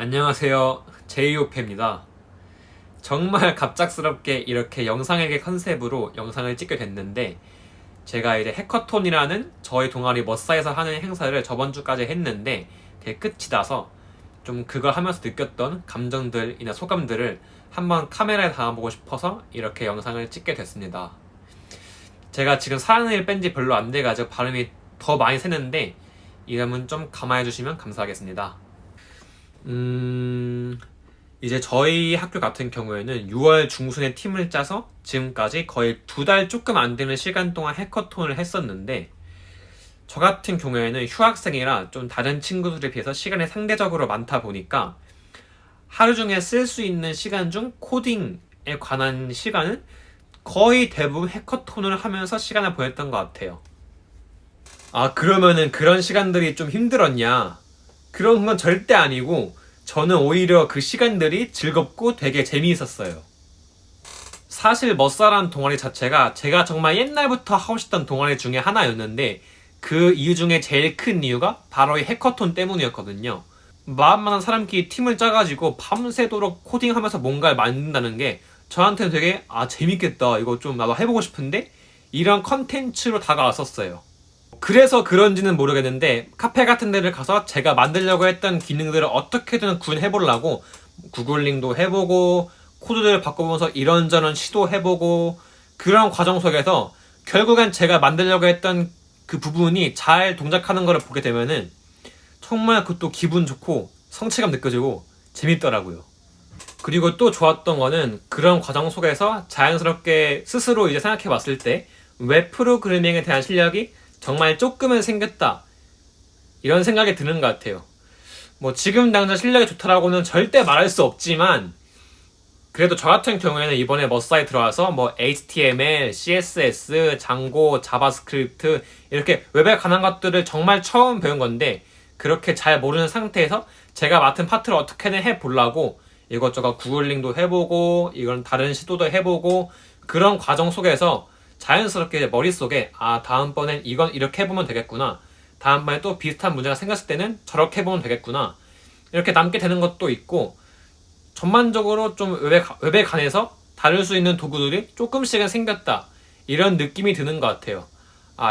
안녕하세요. 제이오페입니다. 정말 갑작스럽게 이렇게 영상에게 컨셉으로 영상을 찍게 됐는데, 제가 이제 해커톤이라는 저희 동아리 머싸에서 하는 행사를 저번 주까지 했는데 그게 끝이 나서 좀 그걸 하면서 느꼈던 감정들이나 소감들을 한번 카메라에 담아보고 싶어서 이렇게 영상을 찍게 됐습니다. 제가 지금 사랑을 뺀 지 별로 안 돼가지고 발음이 더 많이 새는데 이 점은 좀 감안해 주시면 감사하겠습니다. 이제 저희 학교 같은 경우에는 6월 중순에 팀을 짜서 지금까지 거의 2달 조금 안 되는 시간 동안 해커톤을 했었는데, 저 같은 경우에는 휴학생이라 좀 다른 친구들에 비해서 시간이 상대적으로 많다 보니까 하루 중에 쓸 수 있는 시간 중 코딩에 관한 시간은 거의 대부분 해커톤을 하면서 시간을 보냈던 것 같아요. 아, 그러면은 그런 시간들이 좀 힘들었냐? 그런 건 절대 아니고, 저는 오히려 그 시간들이 즐겁고 되게 재미있었어요. 사실 머싸라는 동아리 자체가 제가 정말 옛날부터 하고 싶던 동아리 중에 하나였는데, 그 이유 중에 제일 큰 이유가 바로 이 해커톤 때문이었거든요. 마음만한 사람끼리 팀을 짜가지고 밤새도록 코딩하면서 뭔가를 만든다는 게 저한테는 되게 재밌겠다, 이거 좀 나도 해보고 싶은데, 이런 컨텐츠로 다가왔었어요. 그래서 그런지는 모르겠는데 카페 같은 데를 가서 제가 만들려고 했던 기능들을 어떻게든 구현해보려고 구글링도 해보고 코드들을 바꿔보면서 이런저런 시도해보고, 그런 과정 속에서 결국엔 제가 만들려고 했던 그 부분이 잘 동작하는 걸 보게 되면은 정말 그것도 기분 좋고 성취감 느껴지고 재밌더라고요. 그리고 또 좋았던 거는 그런 과정 속에서 자연스럽게 스스로 이제 생각해봤을 때 웹 프로그래밍에 대한 실력이 정말 조금은 생겼다, 이런 생각이 드는 것 같아요. 뭐 지금 당장 실력이 좋다라고는 절대 말할 수 없지만, 그래도 저 같은 경우에는 이번에 머싸에 들어와서 뭐 HTML, CSS, 장고, 자바스크립트 이렇게 웹에 관한 것들을 정말 처음 배운 건데, 그렇게 잘 모르는 상태에서 제가 맡은 파트를 어떻게든 해보려고 이것저것 구글링도 해보고 이건 다른 시도도 해보고, 그런 과정 속에서 자연스럽게 머릿속에 다음번엔 이건 이렇게 해보면 되겠구나, 다음번에 또 비슷한 문제가 생겼을 때는 저렇게 해보면 되겠구나, 이렇게 남게 되는 것도 있고, 전반적으로 좀 웹에 관해서 다룰 수 있는 도구들이 조금씩은 생겼다, 이런 느낌이 드는 것 같아요.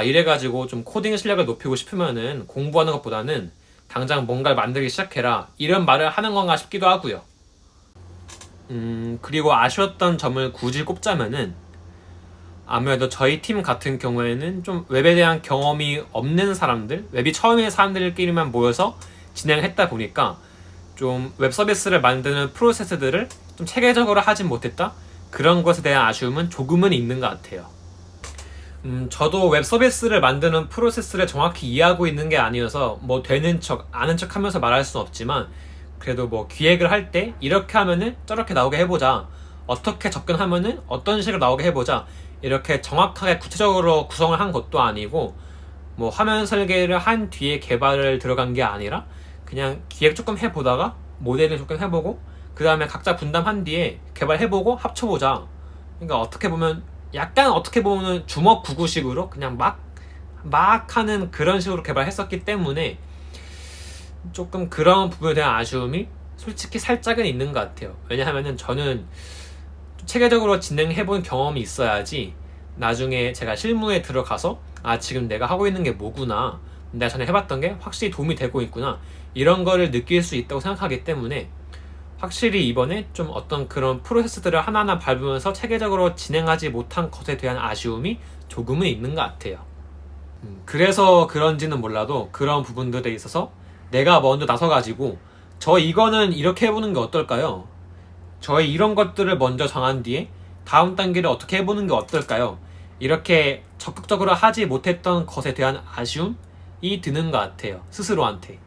이래가지고 좀 코딩 실력을 높이고 싶으면은 공부하는 것보다는 당장 뭔가를 만들기 시작해라, 이런 말을 하는 건가 싶기도 하고요. 그리고 아쉬웠던 점을 굳이 꼽자면은, 아무래도 저희 팀 같은 경우에는 좀 웹에 대한 경험이 없는 사람들, 웹이 처음인 사람들끼리만 모여서 진행했다 보니까 좀 웹 서비스를 만드는 프로세스들을 좀 체계적으로 하진 못했다, 그런 것에 대한 아쉬움은 조금은 있는 것 같아요. 저도 웹 서비스를 만드는 프로세스를 정확히 이해하고 있는 게 아니어서 뭐 되는 척 아는 척 하면서 말할 수는 없지만, 그래도 뭐 기획을 할 때 이렇게 하면은 저렇게 나오게 해보자, 어떻게 접근하면은 어떤 식으로 나오게 해보자, 이렇게 정확하게 구체적으로 구성을 한 것도 아니고, 뭐 화면 설계를 한 뒤에 개발을 들어간 게 아니라 그냥 기획 조금 해보다가 모델을 조금 해보고 그 다음에 각자 분담한 뒤에 개발해보고 합쳐보자. 그러니까 어떻게 보면 주먹구구식으로 그냥 막 하는 그런 식으로 개발했었기 때문에 조금 그런 부분에 대한 아쉬움이 솔직히 살짝은 있는 것 같아요. 왜냐하면은 저는 체계적으로 진행해본 경험이 있어야지 나중에 제가 실무에 들어가서 지금 내가 하고 있는 게 뭐구나, 내가 전에 해봤던 게 확실히 도움이 되고 있구나, 이런 거를 느낄 수 있다고 생각하기 때문에 확실히 이번에 좀 어떤 그런 프로세스들을 하나하나 밟으면서 체계적으로 진행하지 못한 것에 대한 아쉬움이 조금은 있는 것 같아요. 그래서 그런지는 몰라도 그런 부분들에 있어서 내가 먼저 나서가지고 이거는 이렇게 해보는 게 어떨까요? 저희 이런 것들을 먼저 정한 뒤에 다음 단계를 어떻게 해보는 게 어떨까요? 이렇게 적극적으로 하지 못했던 것에 대한 아쉬움이 드는 것 같아요, 스스로한테.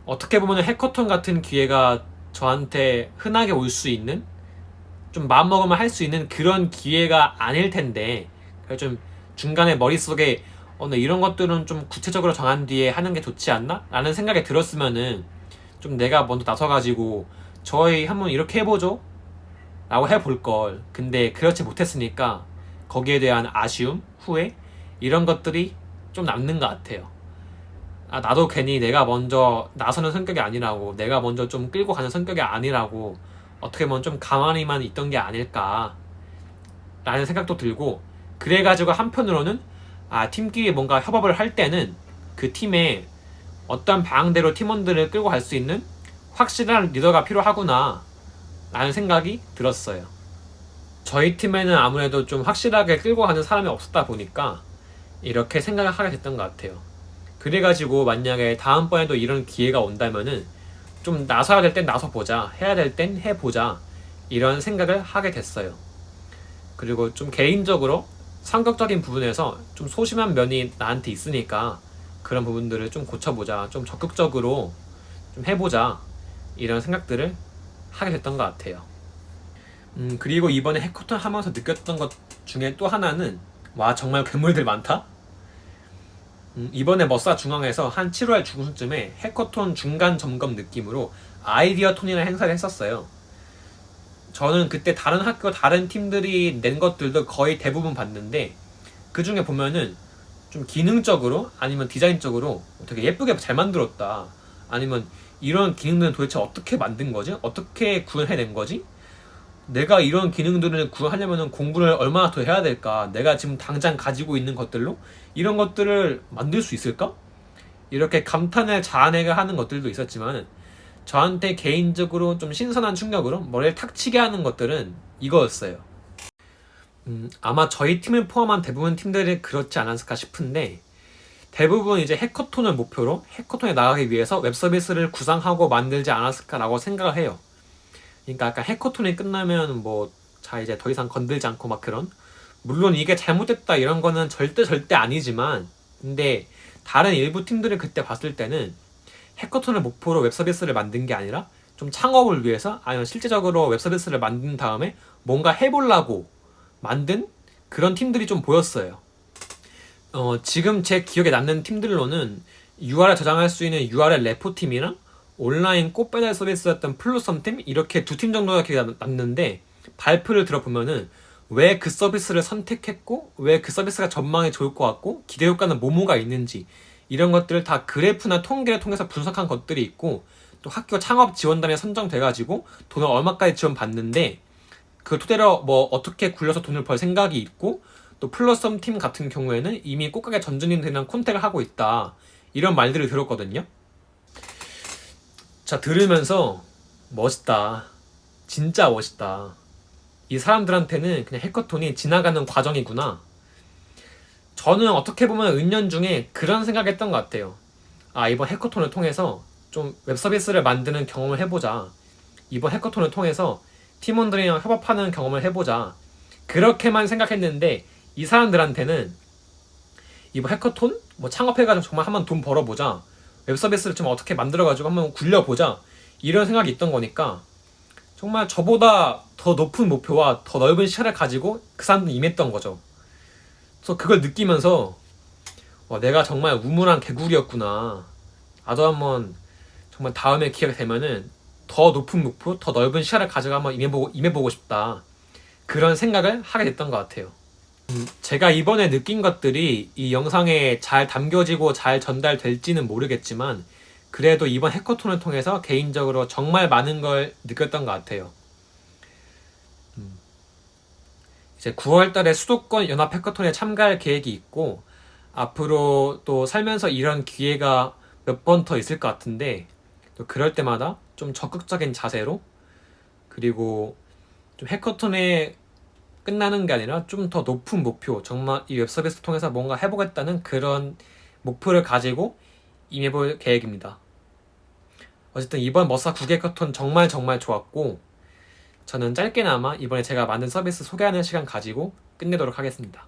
어떻게 보면 해커톤 같은 기회가 저한테 흔하게 올 수 있는, 좀 마음먹으면 할 수 있는 그런 기회가 아닐 텐데, 좀 중간에 머릿속에 이런 것들은 좀 구체적으로 정한 뒤에 하는 게 좋지 않나? 라는 생각이 들었으면은 좀 내가 먼저 나서가지고 저희 한번 이렇게 해보죠? 라고 해볼걸. 근데 그렇지 못했으니까 거기에 대한 아쉬움, 후회, 이런 것들이 좀 남는 것 같아요. 나도 괜히 내가 먼저 나서는 성격이 아니라고, 내가 먼저 좀 끌고 가는 성격이 아니라고 어떻게 보면 좀 가만히만 있던 게 아닐까 라는 생각도 들고, 그래가지고 한편으로는 팀끼리 뭔가 협업을 할 때는 그 팀에 어떤 방향대로 팀원들을 끌고 갈 수 있는 확실한 리더가 필요하구나 라는 생각이 들었어요. 저희 팀에는 아무래도 좀 확실하게 끌고 가는 사람이 없었다 보니까 이렇게 생각을 하게 됐던 것 같아요. 그래가지고 만약에 다음번에도 이런 기회가 온다면은 좀 나서야 될 땐 나서보자, 해야 될 땐 해보자, 이런 생각을 하게 됐어요. 그리고 좀 개인적으로 성격적인 부분에서 좀 소심한 면이 나한테 있으니까 그런 부분들을 좀 고쳐보자, 좀 적극적으로 좀 해보자, 이런 생각들을 하게 됐던 것 같아요. 그리고 이번에 해커톤 하면서 느꼈던 것 중에 또 하나는, 와 정말 괴물들 많다? 이번에 머싸 중앙에서 한 7월 중순쯤에 해커톤 중간 점검 느낌으로 아이디어 톤이라는 행사를 했었어요. 저는 그때 다른 학교 다른 팀들이 낸 것들도 거의 대부분 봤는데, 그 중에 보면은 좀 기능적으로 아니면 디자인적으로 되게 예쁘게 잘 만들었다, 아니면 이런 기능들은 도대체 어떻게 만든 거지? 어떻게 구현해낸 거지? 내가 이런 기능들을 구하려면 공부를 얼마나 더 해야 될까? 내가 지금 당장 가지고 있는 것들로 이런 것들을 만들 수 있을까? 이렇게 감탄을 자아내게 하는 것들도 있었지만, 저한테 개인적으로 좀 신선한 충격으로 머리를 탁 치게 하는 것들은 이거였어요. 아마 저희 팀을 포함한 대부분 팀들이 그렇지 않았을까 싶은데, 대부분 이제 해커톤을 목표로 해커톤에 나가기 위해서 웹 서비스를 구상하고 만들지 않았을까라고 생각을 해요. 그러니까 아까 해커톤이 끝나면 자 이제 더 이상 건들지 않고 막 그런, 물론 이게 잘못됐다 이런 거는 절대 아니지만, 근데 다른 일부 팀들을 그때 봤을 때는 해커톤을 목표로 웹 서비스를 만든 게 아니라 좀 창업을 위해서, 아니면 실제적으로 웹 서비스를 만든 다음에 뭔가 해보려고 만든 그런 팀들이 좀 보였어요. 지금 제 기억에 남는 팀들로는 URL 저장할 수 있는 URL 레포 팀이랑 온라인 꽃배달 서비스였던 플루썸 팀, 이렇게 두 팀 정도가 기억에 남는데, 발표를 들어보면은 왜 그 서비스를 선택했고 왜 그 서비스가 전망이 좋을 것 같고 기대 효과는 뭐가 있는지, 이런 것들을 다 그래프나 통계를 통해서 분석한 것들이 있고, 또 학교 창업 지원단에 선정돼가지고 돈을 얼마까지 지원받는데 그 토대로 어떻게 굴려서 돈을 벌 생각이 있고, 또 플러썸 팀 같은 경우에는 이미 꽃가게 전전이 되는 콘택을 하고 있다, 이런 말들을 들었거든요. 자, 들으면서 멋있다, 진짜 멋있다, 이 사람들한테는 그냥 해커톤이 지나가는 과정이구나. 저는 어떻게 보면 은연중에 그런 생각했던 것 같아요. 이번 해커톤을 통해서 좀 웹서비스를 만드는 경험을 해보자, 이번 해커톤을 통해서 팀원들이랑 협업하는 경험을 해보자, 그렇게만 생각했는데, 이 사람들한테는 이번 해커톤 창업해가지고 정말 한번 돈 벌어보자, 웹서비스를 좀 어떻게 만들어가지고 한번 굴려보자, 이런 생각이 있던 거니까 정말 저보다 더 높은 목표와 더 넓은 시야를 가지고 그 사람들은 임했던 거죠. 그래서 그걸 느끼면서 내가 정말 우물한 개구리였구나, 나도 한번 정말 다음에 기회가 되면은 더 높은 목표, 더 넓은 시야를 가지고 한번 임해보고 싶다, 그런 생각을 하게 됐던 것 같아요. 제가 이번에 느낀 것들이 이 영상에 잘 담겨지고 잘 전달될지는 모르겠지만, 그래도 이번 해커톤을 통해서 개인적으로 정말 많은 걸 느꼈던 것 같아요. 이제 9월달에 수도권 연합 해커톤에 참가할 계획이 있고, 앞으로 또 살면서 이런 기회가 몇 번 더 있을 것 같은데, 또 그럴 때마다 좀 적극적인 자세로, 그리고 좀 해커톤에 끝나는 게 아니라 좀 더 높은 목표, 정말 이 웹서비스 통해서 뭔가 해보겠다는 그런 목표를 가지고 임해볼 계획입니다. 어쨌든 이번 머싸 9개 해커톤 정말 좋았고, 저는 짧게나마 이번에 제가 만든 서비스 소개하는 시간 가지고 끝내도록 하겠습니다.